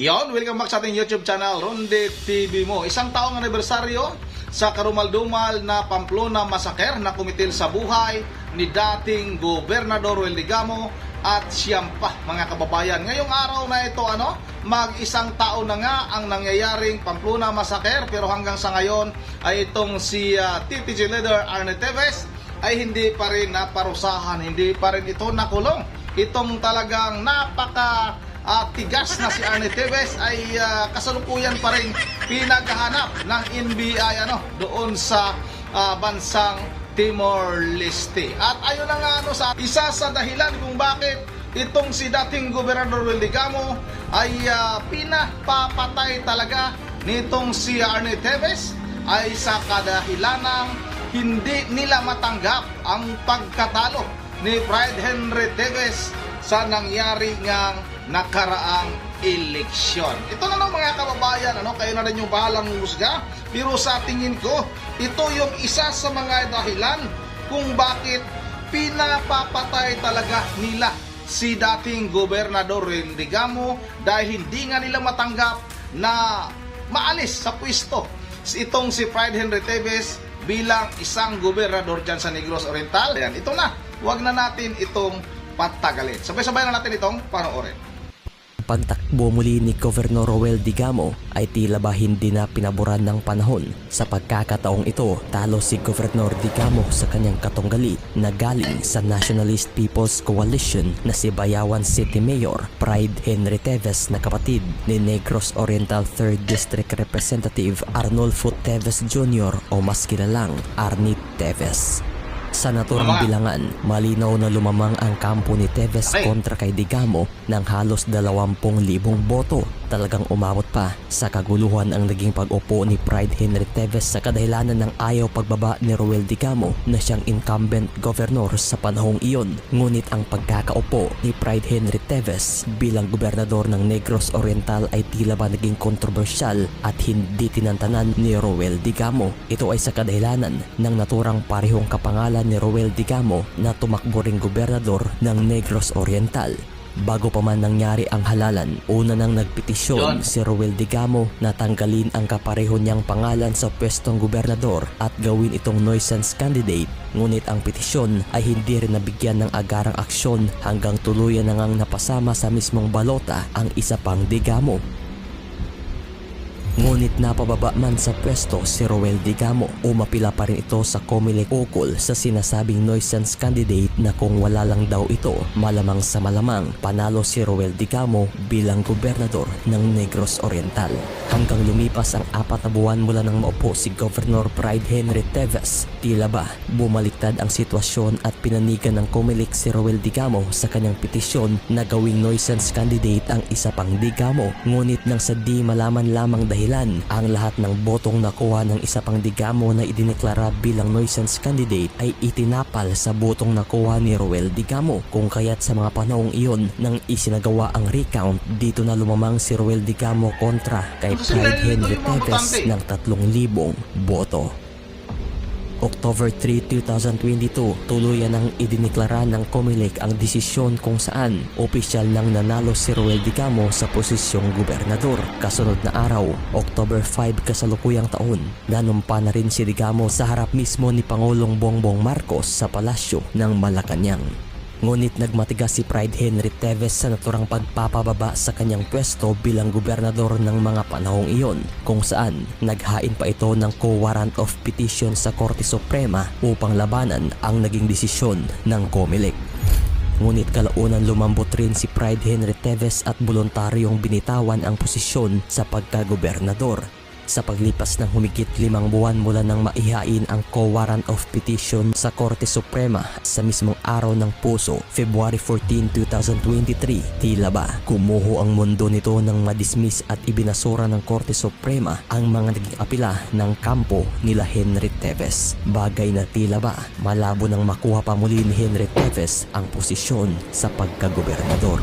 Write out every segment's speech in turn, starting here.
Yon, welcome back sa ating YouTube channel, Ronde TV mo. Isang taong anibersaryo sa karumal-dumal na Pamplona Massacre na kumitil sa buhay ni dating Gobernador Roel Digamo at siyam pa, mga kababayan. Ngayong araw na ito, mag-isang taon na nga ang nangyayaring Pamplona Massacre, pero hanggang sa ngayon ay itong si TTG leader Arnie Teves ay hindi pa rin naparusahan, hindi pa rin ito nakulong. Itong talagang tigas na si Arnie Teves ay kasalukuyan pa rin pinaghahanap ng NBI doon sa bansang Timor-Leste. At ayun na nga sa isa sa dahilan kung bakit itong si dating Gobernador Roel Digamo ay pinapapatay talaga nitong si Arnie Teves ay sa kadahilanang hindi nila matanggap ang pagkatalo ni Pride Henry Teves sa nangyari ngang nakaraang eleksyon. Ito na mga kababayan, kayo na rin yung bahalang husga. Pero sa tingin ko, ito yung isa sa mga dahilan kung bakit pinapapatay talaga nila si dating Gobernador Roel Digamo dahil hindi nga nila matanggap na maalis sa pwesto itong si Pride Henry Teves bilang isang gobernador dyan sa Negros Oriental. Yan, ito na. Huwag na natin itong patagalin. Sabay-sabay na natin itong panoorin. Pagtakbo muli ni Governor Roel Digamo ay tila ba hindi na pinaboran ng panahon. Sa pagkakataong ito, talo si Governor Digamo sa kanyang katunggali na galing sa Nationalist People's Coalition na si Bayawan City Mayor Pride Henry Teves na kapatid ni Negros Oriental 3rd District Representative Arnolfo Teves Jr. o mas kilalang Arnie Teves. Sa naturang bilangan, malinaw na lumamang ang kampo ni Teves kontra kay Digamo ng halos 20,000 boto. Talagang umabot pa sa kaguluhan ang naging pag-upo ni Pride Henry Teves sa kadahilanan ng ayaw pagbaba ni Roel Digamo na siyang incumbent governor sa panahong iyon. Ngunit ang pagkakaupo ni Pride Henry Teves bilang gobernador ng Negros Oriental ay tila ba naging kontrobersyal at hindi tinantanan ni Roel Digamo. Ito ay sa kadahilanan ng naturang parehong kapangalan ni Roel Digamo na tumakbo ring gobernador ng Negros Oriental. Bago pa man nangyari ang halalan, una nang nagpetisyon si Roel Digamo na tanggalin ang kapareho niyang pangalan sa pwestong gobernador at gawin itong nuisance candidate. Ngunit ang petisyon ay hindi rin nabigyan ng agarang aksyon hanggang tuluyan na ngang napasama sa mismong balota ang isa pang Digamo. Ngunit napababa man sa pwesto si Roel Digamo, umapila pa rin ito sa COMELEC ukol sa sinasabing nuisance candidate na kung wala lang daw ito, malamang sa malamang panalo si Roel Digamo bilang gobernador ng Negros Oriental. Hanggang lumipas ang 4 na buwan mula nang maupo si Governor Pride Henry Teves, tila ba bumaliktad ang sitwasyon at pinanigan ng COMELEC si Roel Digamo sa kanyang petisyon na gawing nuisance candidate ang isa pang Digamo. Ngunit nang sa di malaman lamang dahil ang lahat ng botong nakuha ng isa pang Digamo na idineklara bilang nuisance candidate ay itinapal sa botong nakuha ni Roel Digamo. Kung kaya't sa mga panahong iyon nang isinagawa ang recount, dito na lumamang si Roel Digamo kontra kay Pride Henry Teves ng 3,000 boto. October 3, 2022, tuluyan nang idineklara ng COMELEC ang desisyon kung saan opisyal nang nanalo si Roel Digamo sa posisyong gobernador. Kasunod na araw, October 5 kasalukuyang taon, nanumpa na rin si Digamo sa harap mismo ni Pangulong Bongbong Marcos sa palasyo ng Malacanang. Ngunit nagmatigas si Pride Henry Teves sa naturang pagpapababa sa kanyang pwesto bilang gobernador ng mga panahong iyon, kung saan naghain pa ito ng co-warrant of petition sa Korte Suprema upang labanan ang naging desisyon ng COMELEC. Ngunit kalaunan lumambot rin si Pride Henry Teves at voluntaryong binitawan ang posisyon sa pagkagobernador. Sa paglipas ng humigit 5 buwan mula nang maihain ang co-warrant of petition sa Korte Suprema sa mismong araw ng puso, February 14, 2023, tila ba kumuho ang mundo nito nang madismiss at ibinasura ng Korte Suprema ang mga naging apela ng kampo nila Henry Teves. Bagay na tila ba malabo nang makuha pa muli ni Henry Teves ang posisyon sa pagkagobernador.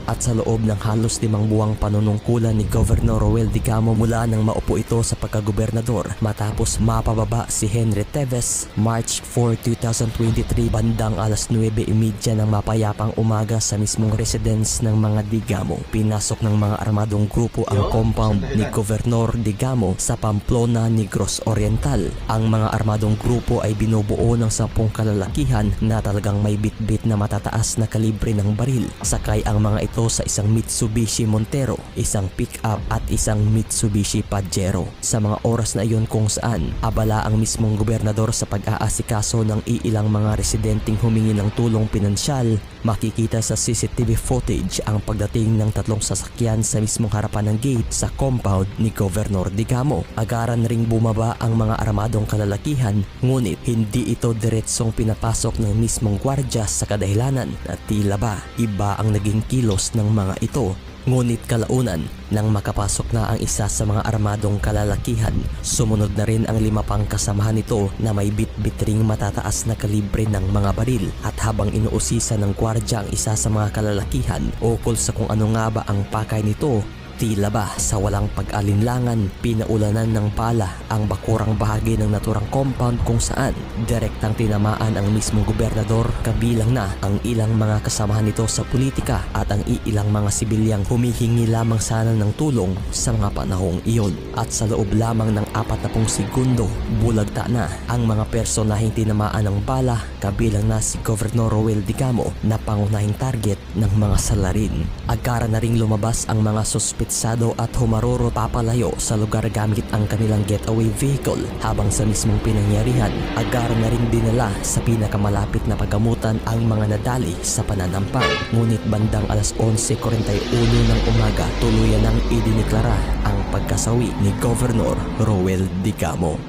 At sa loob ng halos 5 buwang panunungkulan ni Governor Roel Digamo mula nang maupo ito sa pagkagobernador matapos mapababa si Henry Teves, March 4, 2023 bandang alas 9:30 ng mapayapang umaga sa mismong residence ng mga Digamo. Pinasok ng mga armadong grupo ang compound ni Governor Digamo sa Pamplona, Negros Oriental. Ang mga armadong grupo ay binubuo ng 10 kalalakihan na talagang may bitbit na matataas na kalibre ng baril. Sakay ang mga ito sa isang Mitsubishi Montero, isang pick-up at isang Mitsubishi Pajero. Sa mga oras na iyon kung saan abala ang mismong gobernador sa pag-aasikaso ng iilang mga residenteng humingi ng tulong pinansyal, makikita sa CCTV footage ang pagdating ng 3 sasakyan sa mismong harapan ng gate sa compound ni Governor Digamo. Agaran ring bumaba ang mga armadong kalalakihan, ngunit hindi ito diretsong pinapasok ng mismong gwardya sa kadahilanan na tila ba iba ang naging kilos ng mga ito. Ngunit kalaunan, nang makapasok na ang isa sa mga armadong kalalakihan, sumunod na rin ang 5 pang kasamahan nito na may bitbit ring matataas na kalibre ng mga baril. At habang inuusisa ng gwardya ang isa sa mga kalalakihan ukol sa kung ano nga ba ang pakay nito, tila ba sa walang pag-alinlangan, pinaulanan ng bala ang bakurang bahagi ng naturang compound kung saan direktang tinamaan ang mismong gobernador, kabilang na ang ilang mga kasamahan nito sa politika at ang ilang mga sibilyang humihingi lamang sana ng tulong sa mga panahong iyon. At sa loob lamang ng 40 segundo, bulagta na ang mga personaheng tinamaan ng bala, kabilang na si Governor Roel Digamo na pangunahing target ng mga salarin. Agara na ring lumabas ang mga suspetsado at humaruro papalayo sa lugar gamit ang kanilang getaway vehicle, habang sa mismong pinangyarihan, agara na ring dinala sa pinakamalapit na paggamutan ang mga nadali sa pananampang. Ngunit bandang alas 11:41 ng umaga, tuluyan nang idineklara ang pagkasawi ni Governor Roel Digamo.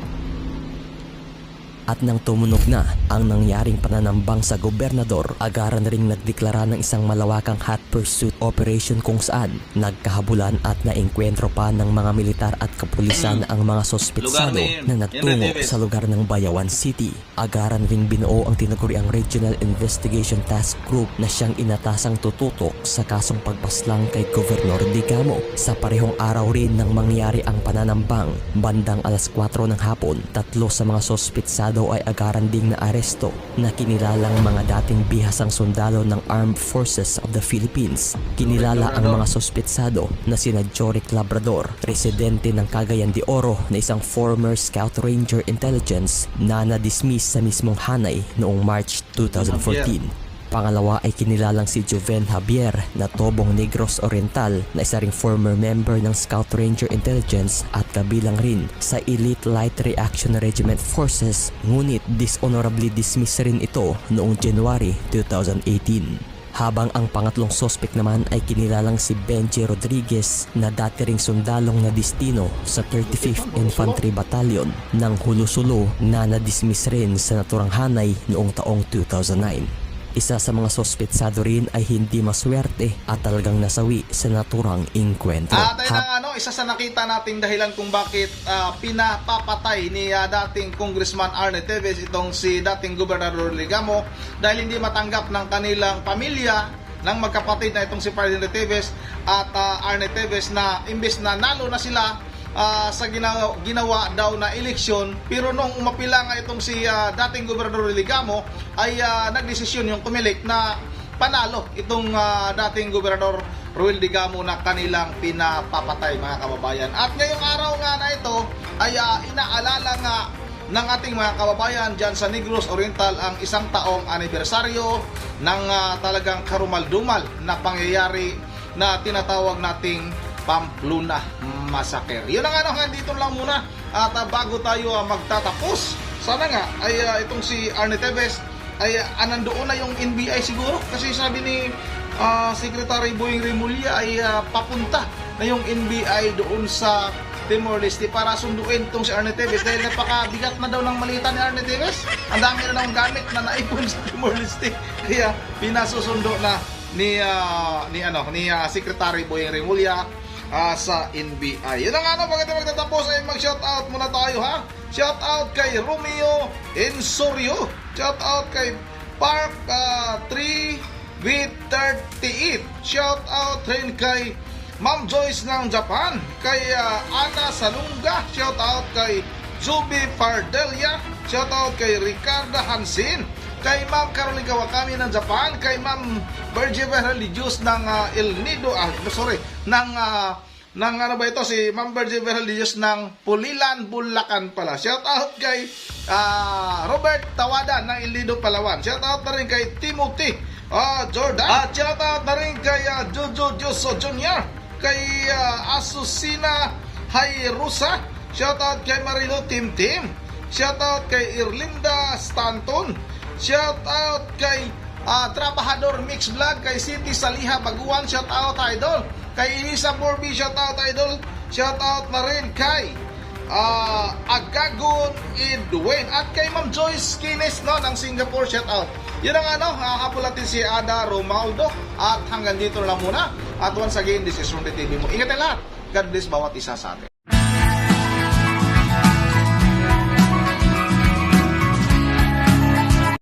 At nang tumunog na ang nangyaring pananambang sa gobernador, agara na ring nagdeklara ng isang malawakang hot pursuit operation kung saan nagkahabulan at naengkwentro pa ng mga militar at kapulisan ang mga sospetsado na nagtungo sa lugar ng Bayawan City. Agara na ring binuo ang tinaguriang Regional Investigation Task Group na siyang inatasang tututok sa kasong pagpaslang kay Governor Digamo. Sa parehong araw rin nang mangyari ang pananambang, bandang alas 4 ng hapon, 3 sa mga sospetsado ay agaran ding na aresto na kinilalang mga dating bihasang sundalo ng Armed Forces of the Philippines. Kinilala ang mga sospetsado na sina Joric Labrador, residente ng Cagayan de Oro na isang former Scout Ranger Intelligence na na-dismiss sa mismong Hanay noong March 2014. Pangalawa ay kinilalang si Joven Javier na tobong Negros Oriental na isa ring former member ng Scout Ranger Intelligence at kabilang rin sa Elite Light Reaction Regiment Forces, ngunit dishonorably dismiss rin ito noong January 2018. Habang ang pangatlong suspect naman ay kinilalang si Benji Rodriguez na dati ring sundalong na destino sa 35th Infantry Battalion ng Hulusulo na na-dismiss rin sa naturang Hanay noong taong 2009. Isa sa mga sospetsado rin ay hindi maswerte at talagang nasawi sa naturang inkwentro. Isa sa nakita nating dahilan kung bakit pinapapatay ni dating Congressman Arne Teves itong si dating Gobernador Digamo, dahil hindi matanggap ng kanilang pamilya ng magkapatid na itong si Ferdinand Teves at Arne Teves na imbes na nalo na sila sa ginawa daw na eleksyon, pero nung umapila nga itong si dating Gobernador Digamo ay nagdesisyon yung kumilik na panalo itong dating Gobernador Roel Digamo na kanilang pinapapatay, mga kababayan. At ngayong araw nga na ito ay inaalala nga ng ating mga kababayan dyan sa Negros Oriental ang 1 taong anibersaryo ng talagang karumal-dumal na pangyayari na tinatawag nating Pamplona Massacre. Yun ang dito lang muna. At bago tayo magtatapos, sana nga ay itong si Arne Teves ay nandoon na yung NBI siguro, kasi sabi ni Secretary Boying Remulla ay papunta na yung NBI doon sa Timor-Leste para sunduin itong si Arne Teves, dahil napakabigat na daw ng malita ni Arne Teves. Ang dami na ng gamit na naipon sa Timor-Leste, kaya pinasusundo na ni Secretary Boying Remulla sa NBI. Yun ang pagkita magtatapos ay mag-shoutout muna tayo, ha. Shoutout kay Romeo Ensorio, shoutout kay Park 3 with 38. Shout out rin kay Ma'am Joyce ng Japan, kay Ana Salunga, shout out kay Zubi Pardelia, shout out kay Ricardo Hansin, kay Ma'am Caroline Kawakami ng Japan, kay Ma'am Bergeva Religious ng El Nido, ng ano ba ito, si Ma'am Bergeva Religious ng Pulilan, Bulacan pala. Shout out kay Robert Tawada ng El Nido, Palawan. Shout out na rin kay Timothy Jordan. At shout out na rin kay Jojo Joso Jr., kay Asusina Hayrusa, shout out kay Marilo Tim, shout out kay Irlinda Stanton, shout out kay Trabajador Mix Vlog, kay City Saliha Baguan, shout out idol, kay Elisa Borby, shout out idol, shout out na rin kay Agagon Edwin, at kay Ma'am Joyce Kines ng Singapore, shout out. Yun ang hapon natin si Ada Romaldo, at hanggang dito lang muna. At once again, this is Ronde TV mo. Ingat lahat. God bless bawat isa sa atin.